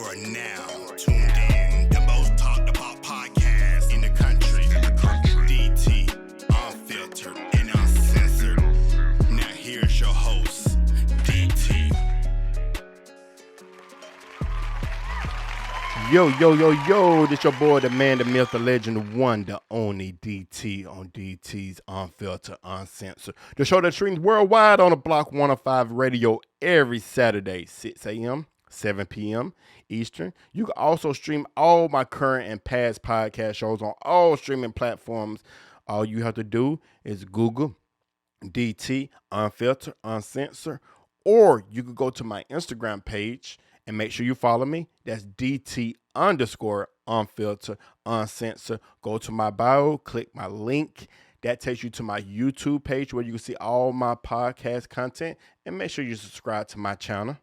are now tuned in. The most talked about podcast in the country. DT, unfiltered and uncensored. Now here's your host, DT. Yo, this your boy, the man, the myth, the legend, the one, the only DT on DT's Unfiltered, Uncensored. The show that streams worldwide on the Block 105 radio every Saturday, 6 a.m., 7 p.m. Eastern. You can also stream all my current and past podcast shows on all streaming platforms. All you have to do is Google DT, Unfiltered, Uncensored, or you could go to my Instagram page and make sure you follow me. That's DT underscore unfiltered, uncensored. Go to my bio, click my link. That takes you to my YouTube page where you can see all my podcast content. And make sure you subscribe to my channel.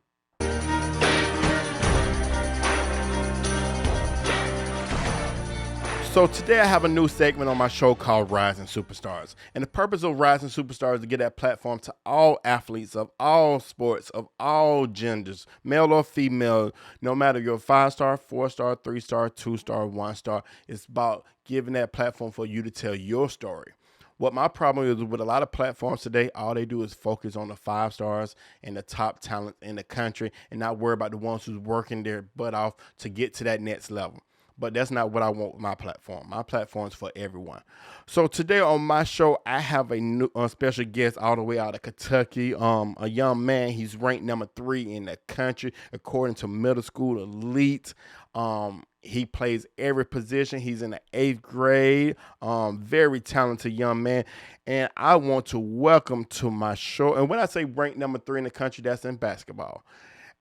So today I have a new segment on my show called Rising Superstars. And the purpose of Rising Superstars is to get that platform to all athletes of all sports, of all genders, male or female, no matter you're a 5-star, 4-star, 3-star, 2-star, 1-star. It's about giving that platform for you to tell your story. What my problem is with a lot of platforms today, all they do is focus on the 5 stars and the top talent in the country and not worry about the ones who's working their butt off to get to that next level. But that's not what I want with my platform. My platform is for everyone. So today on my show, I have a new special guest all the way out of Kentucky. A young man. He's ranked number 3 in the country according to Middle School Elite. He plays every position. He's in the 8th grade. Very talented young man. And I want to welcome to my show. And when I say ranked number 3 in the country, that's in basketball.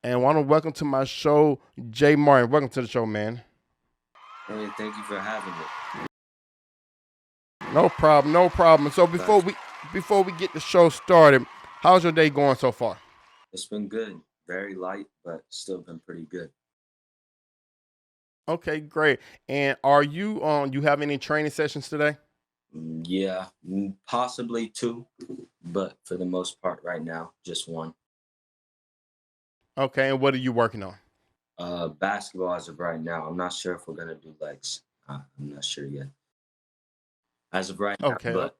And I want to welcome to my show, Jay Martin. Welcome to the show, man. Hey, thank you for having me. No problem. So before we get the show started, how's your day going so far? It's been good. Very light, but still been pretty good. Okay, great. And are you you have any training sessions today? Yeah, possibly 2, but for the most part right now, just 1. Okay, and what are you working on? Basketball as of right now. I'm not sure if we're gonna do legs. I'm not sure yet. As of right now, Okay. but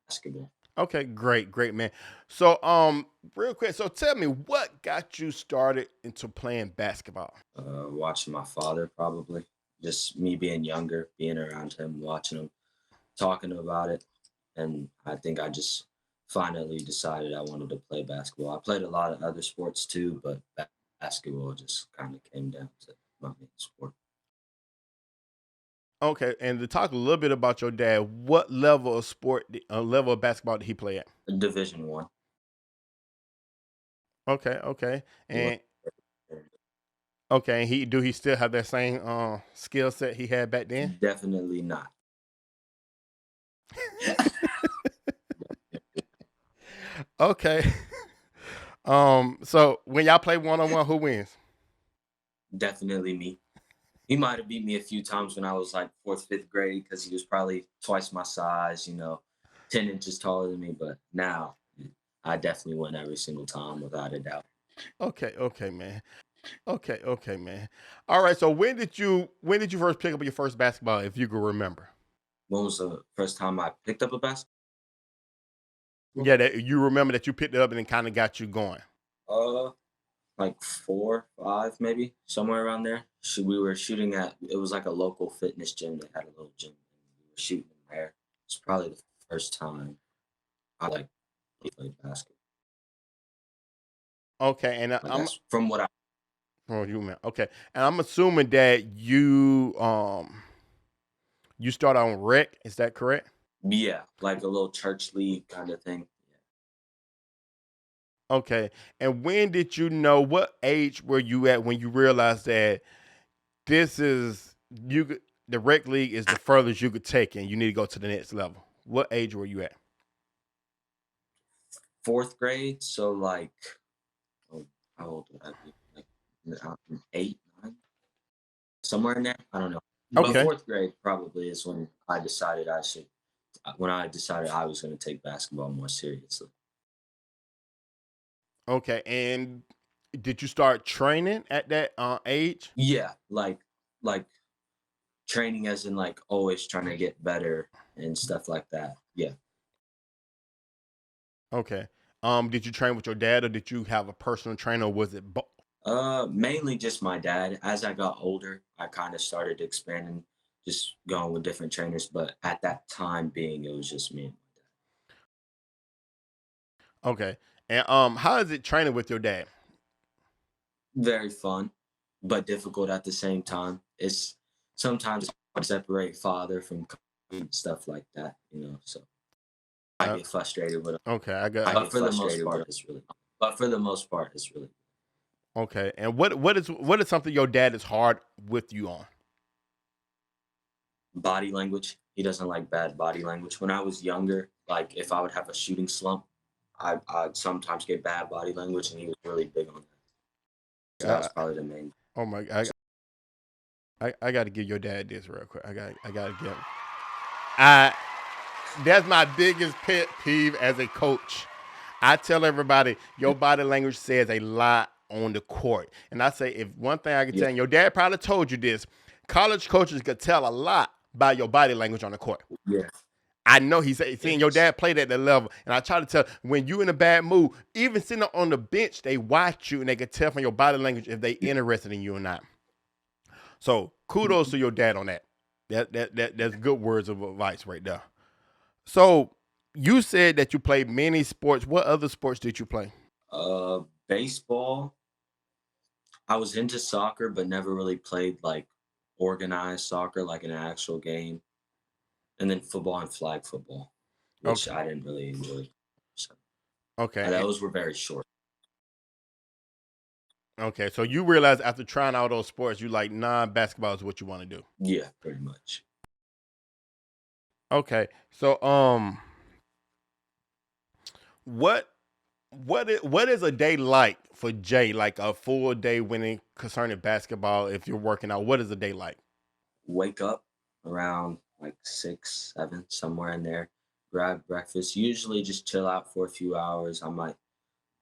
basketball. Okay, great, man. So real quick, so tell me what got you started into playing basketball? Watching my father, probably. Just me being younger, being around him, watching him, talking about it, and I think I just finally decided I wanted to play basketball. I played a lot of other sports too, but basketball just kind of came down to my main sport. Okay, and to talk a little bit about your dad, what level of level of basketball did he play at? Division 1. Okay. Well, And okay, he still have that same skill set he had back then? definitely not. Okay. So when y'all play one-on-one, who wins? Definitely me. He might have beat me a few times when I was like 4th, 5th grade because he was probably twice my size, 10 inches taller than me. But now I definitely win every single time without a doubt. Okay, man. Okay, man. All right. So when did you first pick up your first basketball, if you can remember? When was the first time I picked up a basketball? Yeah, that you remember that you picked it up and it kind of got you going. Like 4, 5, maybe somewhere around there. We were shooting at. It was like a local fitness gym. They had a little gym, and we were shooting in there. It's probably the first time I played basketball. Okay, and Like that's from what I. oh, you man. Okay, and I'm assuming that you start on rec. Is that correct? Yeah, like a little church league kind of thing. Okay, and when did you know? What age were you at when you realized that this is the rec league is the furthest you could take, and you need to go to the next level? What age were you at? 4th grade, so like, how old would I be? Like 8, 9, somewhere in there. I don't know. But Okay. 4th grade probably is when I decided I was going to take basketball more seriously. Okay, and did you start training at that age? Yeah, like training as in like always trying to get better and stuff like that. Yeah. Okay. Did you train with your dad or did you have a personal trainer or was it both? Mainly just my dad. As I got older, I kind of started expanding, just going with different trainers. But at that time being, it was just me and my Okay. And how is it training with your dad? dad. Very fun, but difficult at the same time. It's sometimes hard to separate father from stuff like that, So I Uh, get frustrated with him. okay, But for the most part, it's really. But for the most part, it's really okay. And what is something your dad is hard with you on? body language. He doesn't like bad body language. When I was younger, like if I would have a shooting slump, I'd sometimes get bad body language, and he was really big on that. So that was Uh, probably the main. oh my, I got to give your dad this real quick. I got to give. I That's my biggest pet peeve as a coach. I tell everybody your body language says a lot on the court, and I say if one thing I can Yeah, tell you, your dad probably told you this. College coaches could tell a lot by your body language on the court. yeah, I know he said seeing your yes, dad played at that level, and I try to tell when you in a bad mood, even sitting on the bench, they watch you and they can tell from your body language if they interested in you or not. So kudos to your dad on that. That's good words of advice right there. So you said that you played many sports. What other sports did you play? baseball. I was into soccer, but never really played like organized soccer, like an actual game. And then football and flag football, which Okay. I didn't really enjoy. So Okay. those were very short. Okay. So you realize after trying all those sports, you like, nah, basketball is what you want to do. Yeah, pretty much. Okay. So what what is a day like for Jay? Like a full day when it concerning basketball, if you're working out, what is a day like? Wake up around like 6, 7, somewhere in there. Grab breakfast. Usually just chill out for a few hours. I might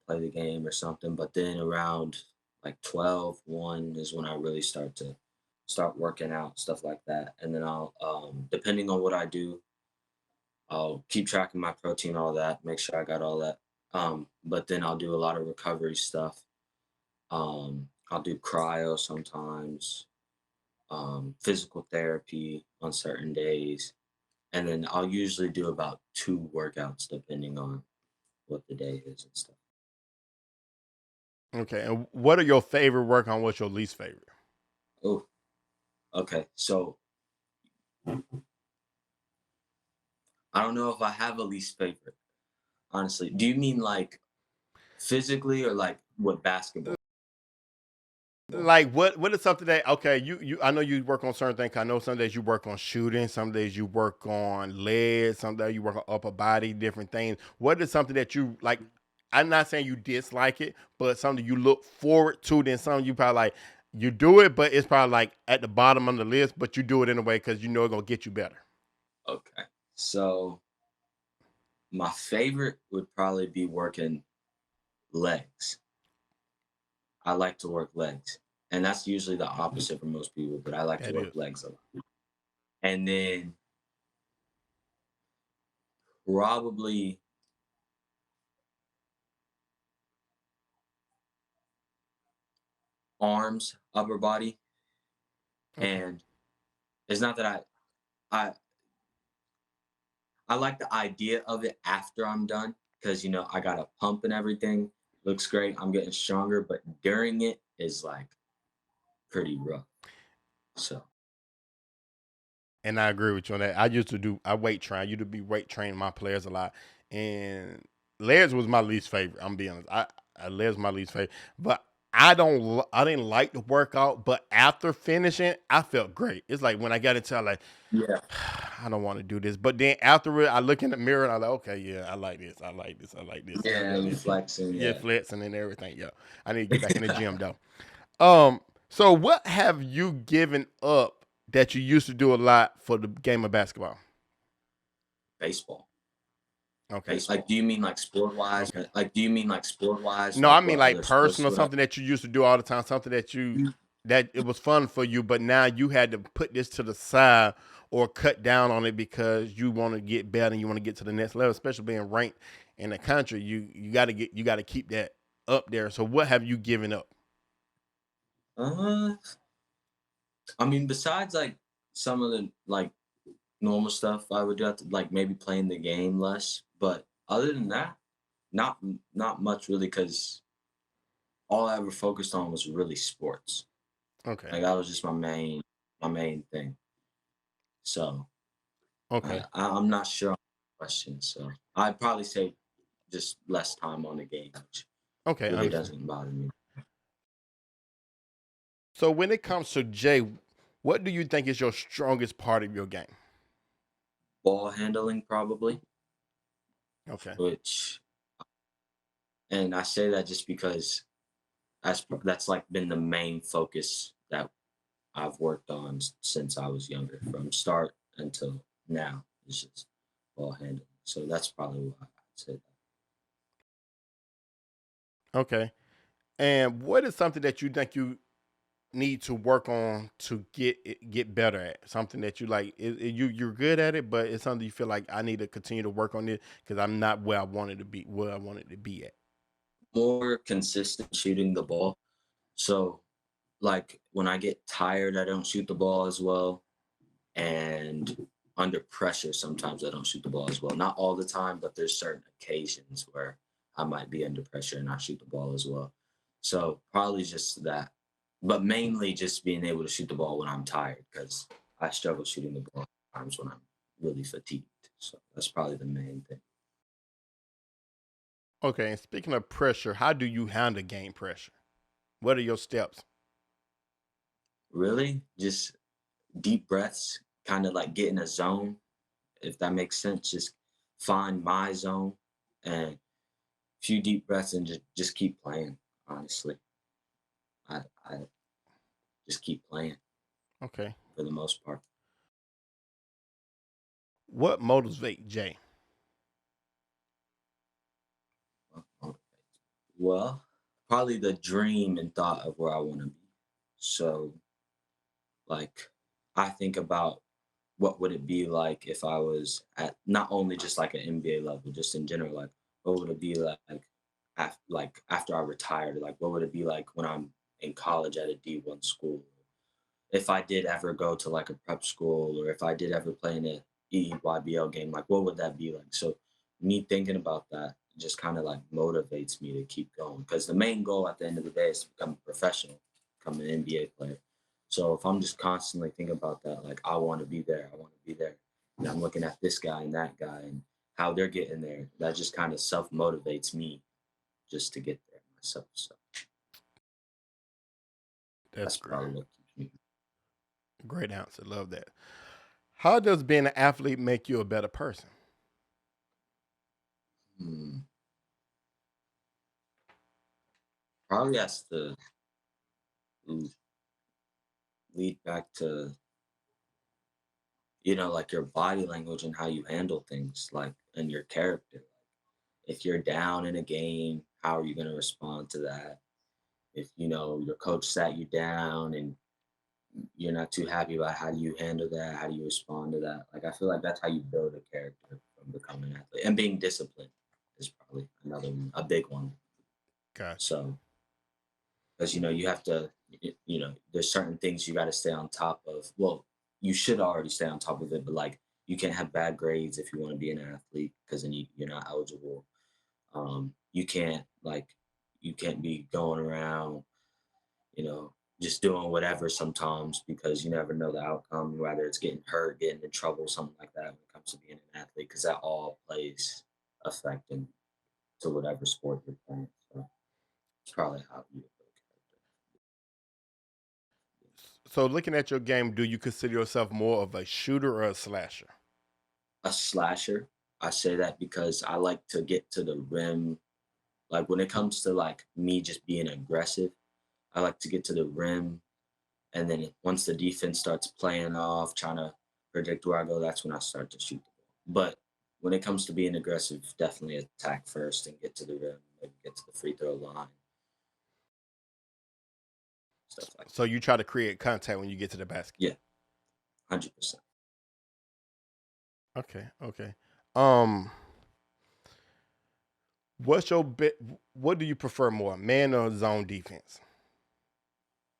play the game or something. But then around like 12, 1 is when I really start working out, stuff like that. And then I'll depending on what I do, I'll keep track of my protein, all that, make sure I got all that. But then I'll do a lot of recovery stuff. I'll do cryo sometimes, physical therapy on certain days. And then I'll usually do about 2 workouts depending on what the day is and stuff. Okay. And what are your favorite workout? What's your least favorite? Oh, okay. So I don't know if I have a least favorite, honestly. Do you mean like physically or like what basketball? Like what is something that okay you I know you work on certain things. I know some days you work on shooting, some days you work on legs, some days you work on upper body, different things. What is something that you like? I'm not saying you dislike it, but something you look forward to. Then something you probably like you do it, but it's probably like at the bottom of the list, but you do it anyway because you know it's gonna get you better. Okay. So my favorite would probably be working legs. I like to work legs. And that's usually the opposite for most people, but I like to That work is legs a lot. And then probably arms, upper body. okay. And it's not that I I like the idea of it after I'm done because I got a pump and everything. Looks great. I'm getting stronger, but during it is like pretty rough. So And I agree with you on that. I used to do I weight train. I used to be weight training my players a lot, and legs was my least favorite. I'm being honest. I legs my least favorite, but I didn't like the workout. But after finishing, I felt great. It's like when I got into it, like yeah, I don't want to do this, but then after it, I look in the mirror and I'm like, okay, yeah, I like this. I like this. I like this. I yeah, like you this. flexing, Yeah, yeah. flexing and everything. Yeah, I need to get back in the gym though. So what have you given up that you used to do a lot for the game of basketball? Baseball. Okay. Like, do you mean like sport wise? Okay. Like, do you mean like sport wise? No, I Like mean what like other sports personal, would I? something that you used to do all the time, something that that it was fun for you, but now you had to put this to the side or cut down on it because you want to get better and you want to get to the next level, especially being ranked in the country. You got to keep that up there. So what have you given up? Uh, I mean, besides like some of the like normal stuff, I would do have to like maybe playing the game less. But other than that, not not much really, because all I ever focused on was really sports. Okay. Like that was just my main thing. So Okay. I'm not sure on the question. So I'd probably say just less time on the game, which Okay. really Understand. doesn't bother me. So when it comes to Jay, what do you think is your strongest part of your game? Ball handling probably, Okay. which, and I say that just because that's like been the main focus that I've worked on since I was younger, from start until now. It's just ball handling. So that's probably why I'd say that. Okay. And what is something that you think you need to work on to get better at? Something that you like, you're good at it, but it's something you feel like I need to continue to work on it because I'm not where I wanted to be, where I wanted to be at. More consistent shooting the ball. So like when I get tired, I don't shoot the ball as well. And under pressure, sometimes I don't shoot the ball as well. Not all the time, but there's certain occasions where I might be under pressure and I shoot the ball as well. So probably just that, but mainly just being able to shoot the ball when I'm tired, because I struggle shooting the ball at times when I'm really fatigued. So that's probably the main thing. Okay. And speaking of pressure, how do you handle game pressure? What are your steps? Really, just deep breaths, kind of like get in a zone, if that makes sense. Just find my zone and few deep breaths and just keep playing. Honestly, I just keep playing Okay. for the most part. What motivates Jay? Well, probably the dream and thought of where I want to be. So, like, I think about what would it be like if I was at not only just like an NBA level, just in general, like what would it be like after I retired? Like, what would it be like when I'm in college at a D1 school? If I did ever go to like a prep school, or if I did ever play in a EYBL game, like what would that be like? So me thinking about that just kind of like motivates me to keep going, because the main goal at the end of the day is to become a professional, become an NBA player. So if I'm just constantly thinking about that, like I want to be there, I want to be there, and I'm looking at this guy and that guy and how they're getting there, that just kind of self motivates me just to get there myself. So That's that's great. probably what keeps me. Great answer. Love that. How does being an athlete make you a better person? Hmm. Probably has to l- lead back to, like your body language and how you handle things, like, and your character. If you're down in a game, how are you going to respond to that? If your coach sat you down and you're not too happy about, how do you handle that? How do you respond to that? Like, I feel like that's how you build a character from becoming an athlete. And being disciplined is probably another one, a big one. Gotcha. So, because you have to, there's certain things you got to stay on top of. Well, you should already stay on top of it, but like you can't have bad grades if you want to be an athlete, because then you're not eligible. You can't, you can't be going around, you know just doing whatever sometimes, because you never know the outcome, whether it's getting hurt, getting in trouble, something like that, when it comes to being an athlete, because that all plays effect to whatever sport you're playing. So it's probably how you look So, looking at your game, do you consider yourself more of a shooter or a slasher? a slasher. I say that because I like to get to the rim. Like when it comes to like me just being aggressive, I like to get to the rim, and then once the defense starts playing off, trying to predict where I go, that's when I start to shoot the ball. But when it comes to being aggressive, definitely attack first and get to the rim, maybe get to the free throw line, stuff like So you try to create contact when you get to the basket. that. Yeah, 100%. Okay, okay. Um, what's your bit? What do you prefer more, man or zone defense?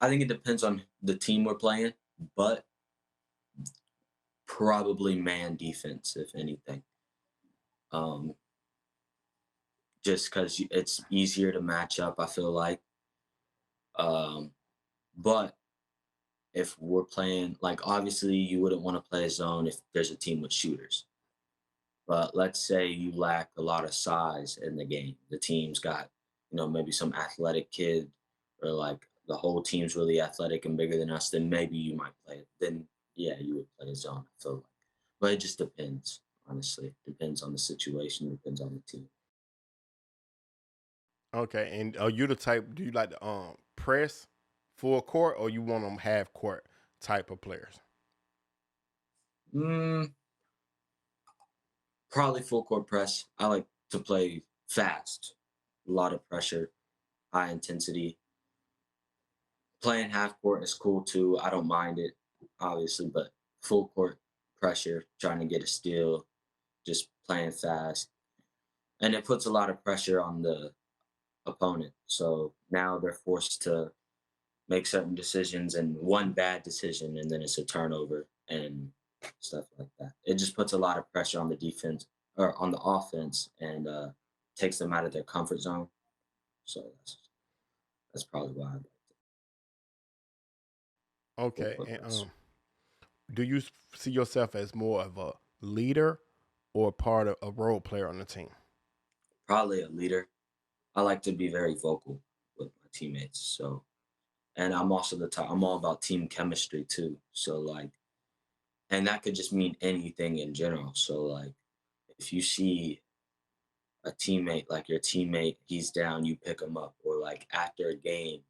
I think it depends on the team we're playing, but probably man defense, if anything. Um, just because it's easier to match up, I feel like. Um, but if we're playing, like, obviously, you wouldn't want to play a zone if there's a team with shooters. But let's say you lack a lot of size in the game. The team's got, maybe some athletic kid, or like the whole team's really athletic and bigger than us, then maybe you might play it. Then, yeah, you would play a zone, I feel like. But it just depends, honestly. Depends on the situation, depends on the team. Okay, and are you the type? Do you like to press full court, or you want them half court type of players? Mm, Probably full court press. I like to play fast, a lot of pressure, high intensity. Playing half court is cool too. I don't mind it, obviously, but full court pressure, trying to get a steal, just playing fast. And it puts a lot of pressure on the opponent. So now they're forced to make certain decisions, and one bad decision, and then it's a turnover and stuff like that. It just puts a lot of pressure on the defense or on the offense, and takes them out of their comfort zone. So that's probably why I like full Okay, court and press. do you see yourself as more of a leader or part of a role player on the team? Probably a leader. I like to be very vocal with my teammates. So, and I'm also the type, I'm all about team chemistry too. So, like, and that could just mean anything in general. So, like, if you see a teammate, like your teammate, he's down, you pick him up, or like after a game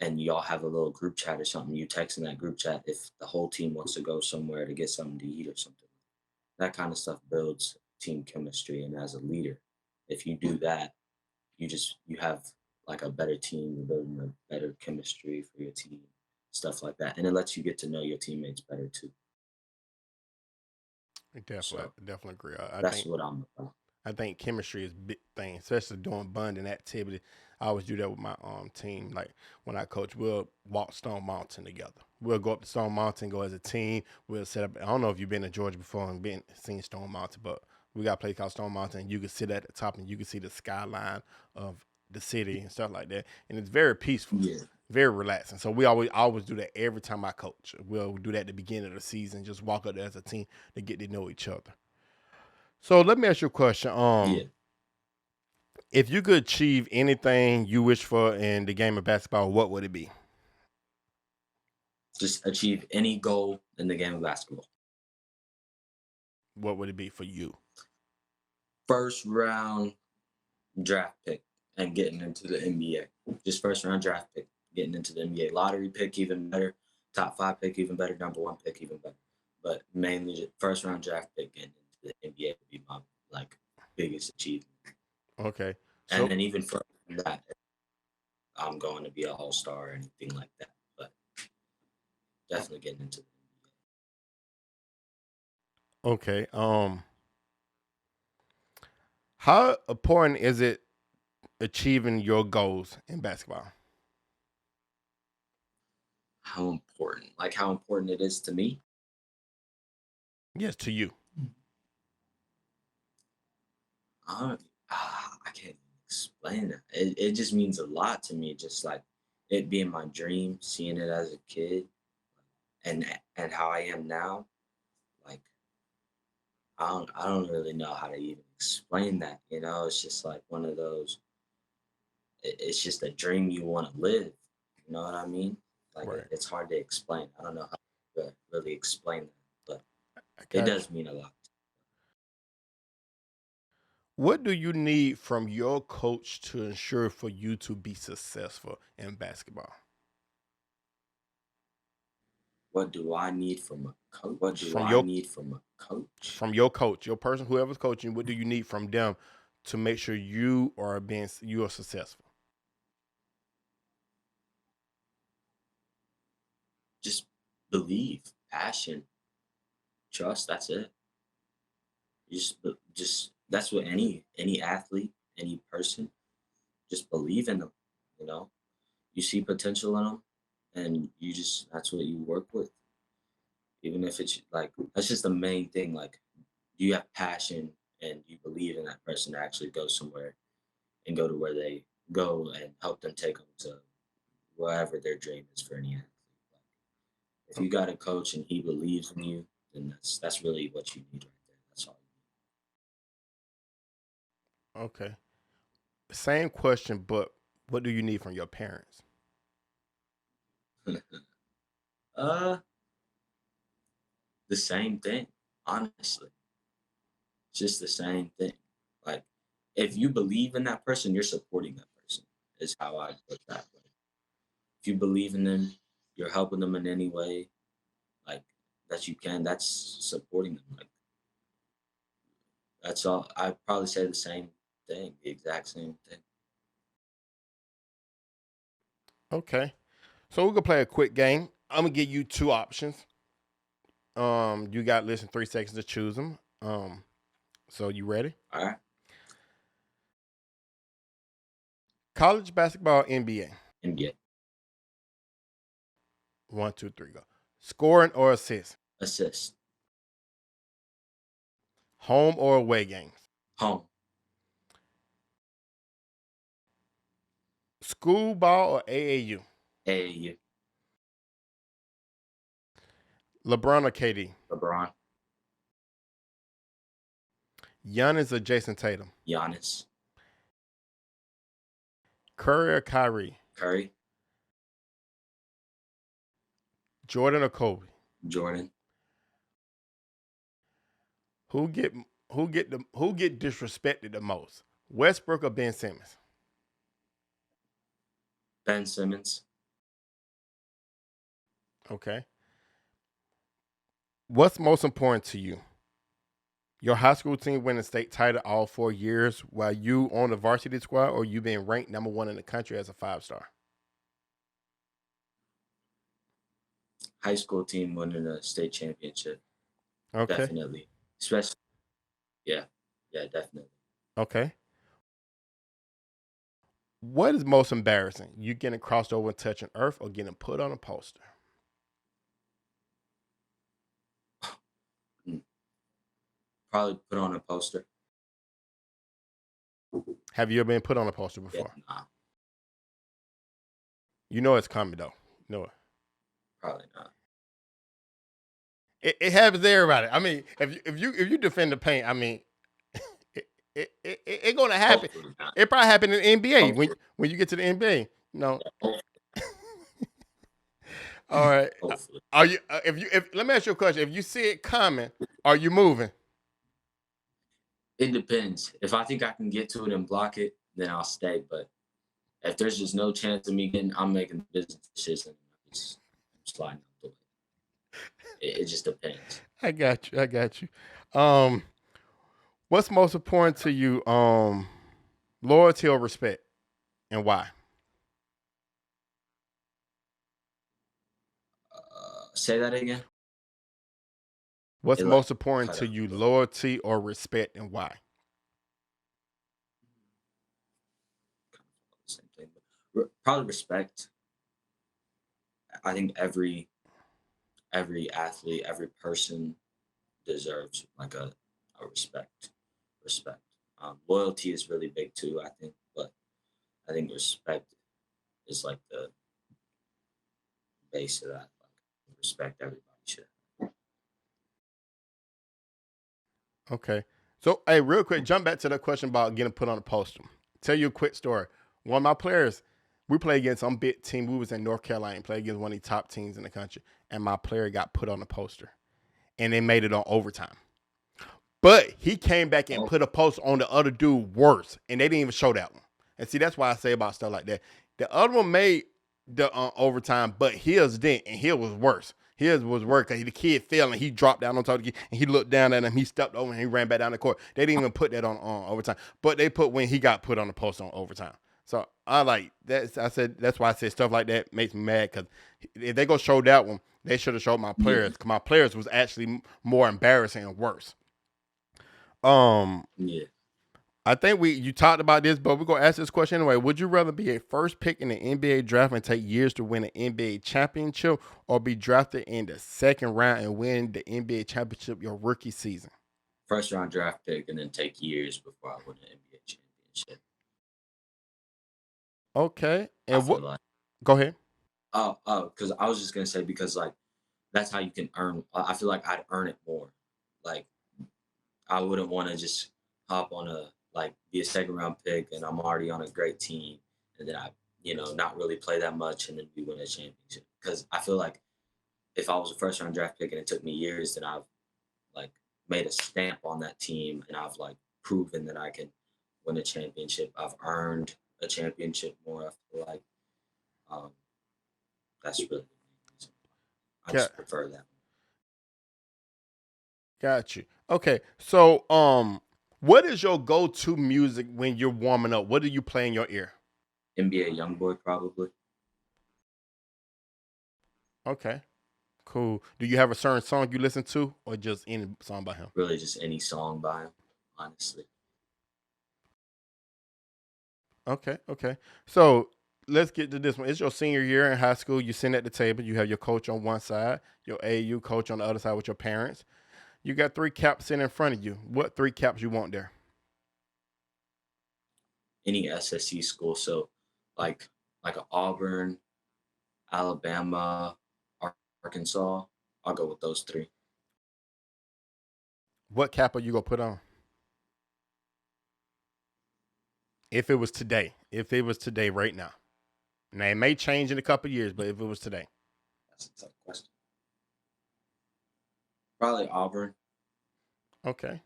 and y'all have a little group chat or something, you text in that group chat if the whole team wants to go somewhere to get something to eat or something. That kind of stuff builds team chemistry. And as a leader, if you do that, you have like a better team, you're building a better chemistry for your team, stuff like that. And it lets you get to know your teammates better too. Definitely, So definitely agree. I that's think what I'm about. I think chemistry is a big thing, especially doing bonding activity. I always do that with my team. Like when I coach, we'll walk Stone Mountain together. We'll go up to Stone Mountain, go as a team. We'll set up. I don't know if you've been to Georgia before and seen Stone Mountain, but we got a place called Stone Mountain. You can sit at the top and you can see the skyline of the city and stuff like that. And it's very peaceful, Yeah. very relaxing. So we always do that every time I coach. We'll do that at the beginning of the season. Just walk up there as a team to get to know each other. So let me ask you a question. Yeah. If you could achieve anything you wish for in the game of basketball, what would it be? Just achieve any goal in the game of basketball. What would it be for you? First round draft pick and getting into the NBA. Just first round draft pick, getting into the NBA. Lottery pick, even better. Top 5 pick, even better. Number 1 pick, even better. But mainly just first round draft pick getting into the NBA would be my like biggest achievement. Okay. And So then even further than that, I'm going to be an all-star or anything like that. But definitely getting into the NBA. okay. How important is it achieving your goals in basketball? How important? Like how important it is to me? Yes, to you. I, I can't explain it. It just means a lot to me. Just like it being my dream, seeing it as a kid, and how I am now. Like I don't really know how to even explain that. It's just like one of those. It's just a dream you want to live. You know what I mean? Like Right. it's hard to explain. I don't know how to really explain that, but I it got you. does mean a lot. What do you need from your coach to ensure for you to be successful in basketball? What do I need from a coach? What do From I your need from a coach? coach, your person, whoever's coaching, what do you need from them to make sure you are successful? Just believe, passion, trust. That's it. Just that's what any athlete, any person, just believe in them. You know, you see potential in them, and you just that's what you work with. Even if it's like that's just the main thing. Like you have passion and you believe in that person to actually go somewhere and go to where they go and help them take them to wherever their dream is for any athlete. Like, if you got a coach and he believes in you, then that's really what you need right there. That's all Okay. Same question, but what do you need from your parents? you need. The same thing, honestly. Just the same thing. Like if you believe in that person, you're supporting that person. Is how I put that way. If you believe in them, you're helping them in any way, like that you can. That's supporting them. Like that's all. I'd probably say the same thing, the exact same thing. Okay. So we're gonna play a quick game. I'm gonna give you two options. You got less than 3 seconds to choose them. So you ready? All right. College basketball, NBA. And get 1, 2, 3, go. Scoring or assist? assist. Home or away games? Home. School ball or AAU? AAU. LeBron or KD? LeBron. Giannis or Jason Tatum? Giannis. Curry or Kyrie? Curry. Jordan or Kobe? Jordan. Who get who get disrespected the most? Westbrook or Ben Simmons? Ben Simmons. Okay. What's most important to you? Your high school team winning state title all 4 years while you on the varsity squad, or you being ranked number one in the country as a 5-star? High school team winning a state championship. Okay. Definitely. Especially. Yeah. Yeah. Definitely. Okay. What is most embarrassing? You getting crossed over and touching earth, or getting put on a poster? Probably put on a poster. Have you ever been put on a poster Yeah. before? Nah. You know it's coming though. You know it. Probably not. It happens to everybody. I mean, if you defend the paint, I mean, it gonna happen. Hopefully not. It probably happened in the NBA Hopefully. when you get to the NBA. No. Hopefully. All right. Hopefully. Are you if let me ask you a question. If you see it coming, are you moving? It depends. If I think I can get to it and block it, then I'll stay. But if there's just no chance of me getting, I'm making the business decision. I'm sliding out the way. It just depends. I got you. What's most important to you? Loyalty or respect, and why? Say that again. What's It, most like, important cut to out. you? Loyalty or respect, and why? Same thing. But probably respect. I think every athlete, every person deserves like a respect. Respect. Loyalty is really big too, I think, but I think respect is like the base of that. Like respect everybody should. Okay. So, hey, real quick, jump back to that question about getting put on a poster. Tell you a quick story. One of my players, we played against some big team. We was in North Carolina, played against one of the top teams in the country, and my player got put on a poster, and they made it on overtime. But he came back and put a poster on the other dude worse, and they didn't even show that one. And see, that's why I say about stuff like that. The other one made the overtime, but his didn't, and his was worse. His was work. The kid fell and he dropped down on top of the kid and he looked down at him. He stepped over and he ran back down the court. They didn't even put that on overtime, but they put when he got put on the post on overtime. So I like that. I said that's why I said stuff like that makes me mad because if they go show that one, they should have showed my players. Cause my players was actually more embarrassing and worse. Yeah. I think you talked about this, but we're gonna ask this question anyway. Would you rather be a first pick in the NBA draft and take years to win an NBA championship, or be drafted in the second round and win the NBA championship your rookie season? First round draft pick and then take years before I win an NBA championship. Okay. I And feel what? like Go ahead. because I was just gonna say because like that's how you can earn. I feel like I'd earn it more. Like I wouldn't want to just hop on be a second round pick and I'm already on a great team and then I not really play that much and then we win a championship. Because I feel like if I was a first round draft pick and it took me years, then I've like made a stamp on that team and I've like proven that I can win a championship. I've earned a championship more. I feel like um, that's really the main reason. I Got, just prefer that. got you. Okay. So what is your go-to music when you're warming up? What do you play in your ear? NBA YoungBoy probably. Okay. Cool. Do you have a certain song you listen to, or just any song by him? Really, just any song by him, honestly. Okay. Okay. So let's get to this one. It's your senior year in high school. You sitting at the table. You have your coach on one side, your AAU coach on the other side with your parents. You got 3 caps sitting in front of you. What 3 caps you want there? Any SSC school, so like a Auburn, Alabama, Arkansas. I'll go with those 3. What cap are you gonna put on? If it was today, right now. Now it may change in a couple of years, but if it was today, that's a tough question. Probably Auburn. okay.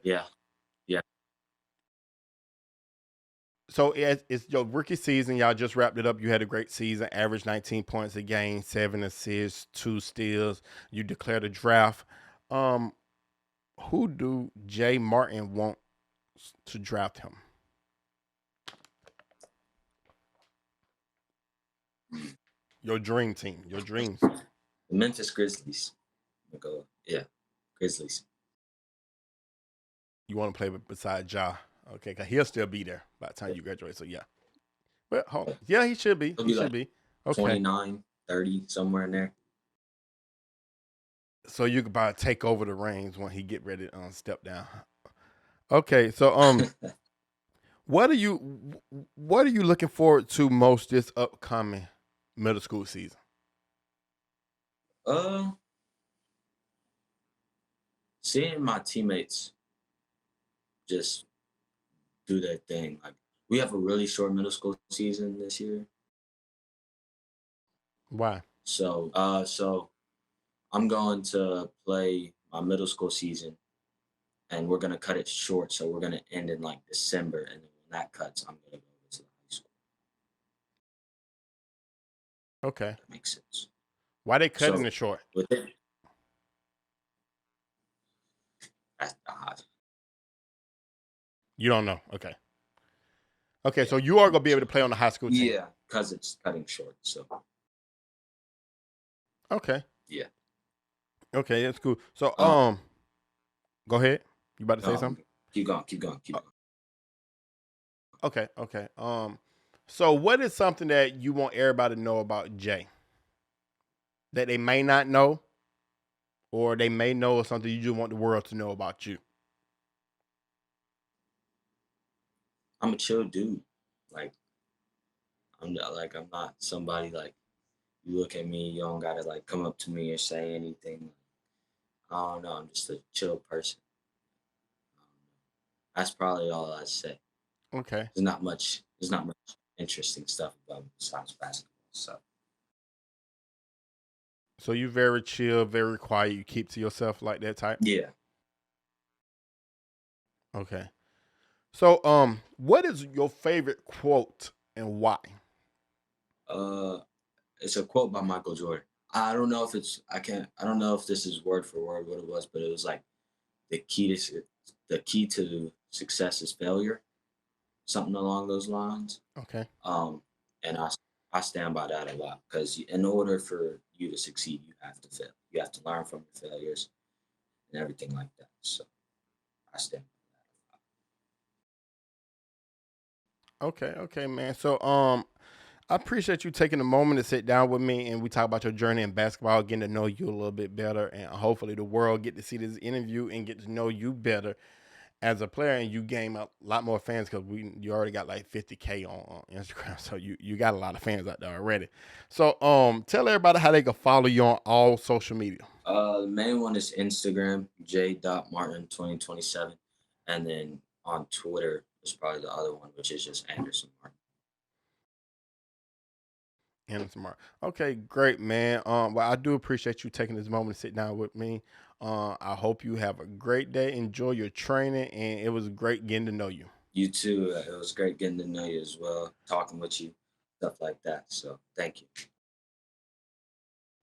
Yeah. So it's your rookie season. Y'all just wrapped it up. You had a great season. Average 19 points a game, 7 assists, 2 steals. You declared a draft. Who do Jay Martin want to draft him? Your dream team. Your dreams. The Memphis Grizzlies. Grizzlies. You want to play beside Ja. Okay, because he'll still be there by the time you graduate. So, yeah. But, yeah, he should be. He should be. Okay. 29, 30, somewhere in there. So you could probably take over the reins when he get ready to step down. Okay, so what are you looking forward to most this upcoming middle school season? Seeing my teammates just do their thing. Like we have a really short middle school season this year. Why? So I'm going to play my middle school season and we're gonna cut it short. So we're gonna end in like December, and then when that cuts, I'm gonna go to the high school. Okay. That makes sense. Why they cutting it short? With it, that's odd. You don't know. Okay. Okay, so you are gonna be able to play on the high school team. Yeah, because it's cutting short. So. Okay. Yeah. Okay, that's cool. So go ahead. You about to say something? Keep going. Okay. So what is something that you want everybody to know about Jay that they may not know, or they may know something you just want the world to know about you? I'm a chill dude. Like I'm not somebody like you look at me, you don't gotta like come up to me or say anything. I don't know. I'm just a chill person. That's probably all I say. Okay. There's not much interesting stuff about me besides basketball. So you very chill, very quiet. You keep to yourself like that type? Yeah. Okay. So what is your favorite quote and why? It's a quote by Michael Jordan. I don't know if I don't know if this is word for word what it was, but it was like the key to the key to success is failure, something along those lines. Okay. And I stand by that a lot because in order for you to succeed, you have to fail. You have to learn from your failures and everything like that. So I stand Okay, okay, man. So I appreciate you taking a moment to sit down with me and we talk about your journey in basketball, getting to know you a little bit better, and hopefully the world get to see this interview and get to know you better as a player, and you gain a lot more fans because you already got like 50K on Instagram, so you got a lot of fans out there already. So tell everybody how they can follow you on all social media. The main one is Instagram, j.martin2027. And then on Twitter is probably the other one, which is just Anderson Martin. And smart. Okay, great, man. Well, I do appreciate you taking this moment to sit down with me. I hope you have a great day. Enjoy your training, and it was great getting to know you. You too. It was great getting to know you as well, talking with you, stuff like that. So thank you.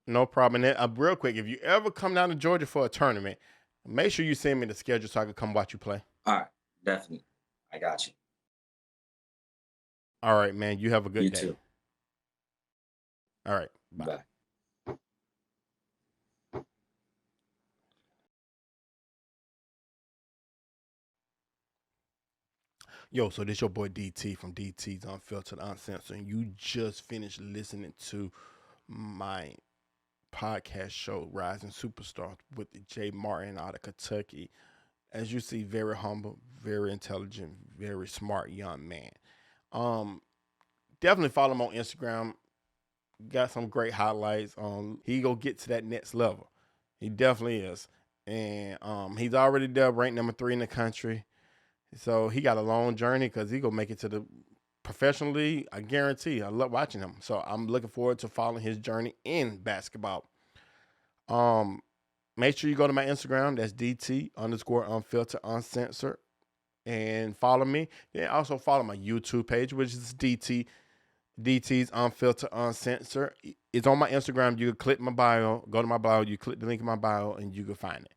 No problem. And real quick, if you ever come down to Georgia for a tournament, make sure you send me the schedule so I can come watch you play. All right, definitely. I got you. All right, man. You have a good You day. too. All right. Bye. Bye. Yo, so this your boy DT from DT's Unfiltered, Uncensored, and you just finished listening to my podcast show, Rising Superstar, with Jay Martin out of Kentucky. As you see, very humble, very intelligent, very smart young man. Um, Definitely follow him on Instagram. Got some great highlights. He go get to that next level. He definitely is, and he's already there, ranked number 3 in the country. So he got a long journey because he gonna make it to the professional league. I guarantee. I love watching him. So I'm looking forward to following his journey in basketball. Um, Make sure you go to my Instagram. That's DT underscore unfiltered uncensored, and follow me. Then also follow my YouTube page, which is DT's Unfiltered Uncensored. It's on my Instagram. You can click my bio, go to my bio, you click the link in my bio, and you can find it.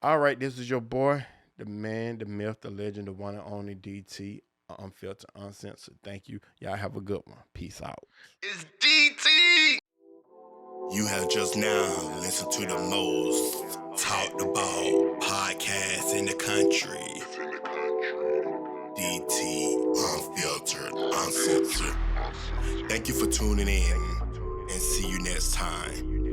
All right, this is your boy, the man, the myth, the legend, the one and only DT, Unfiltered Uncensored. Thank you. Y'all have a good one. Peace out. It's DT. You have just now listened to the most talked about podcast in the country. DT, Unfiltered, Uncensored. Thank you for tuning in, and see you next time.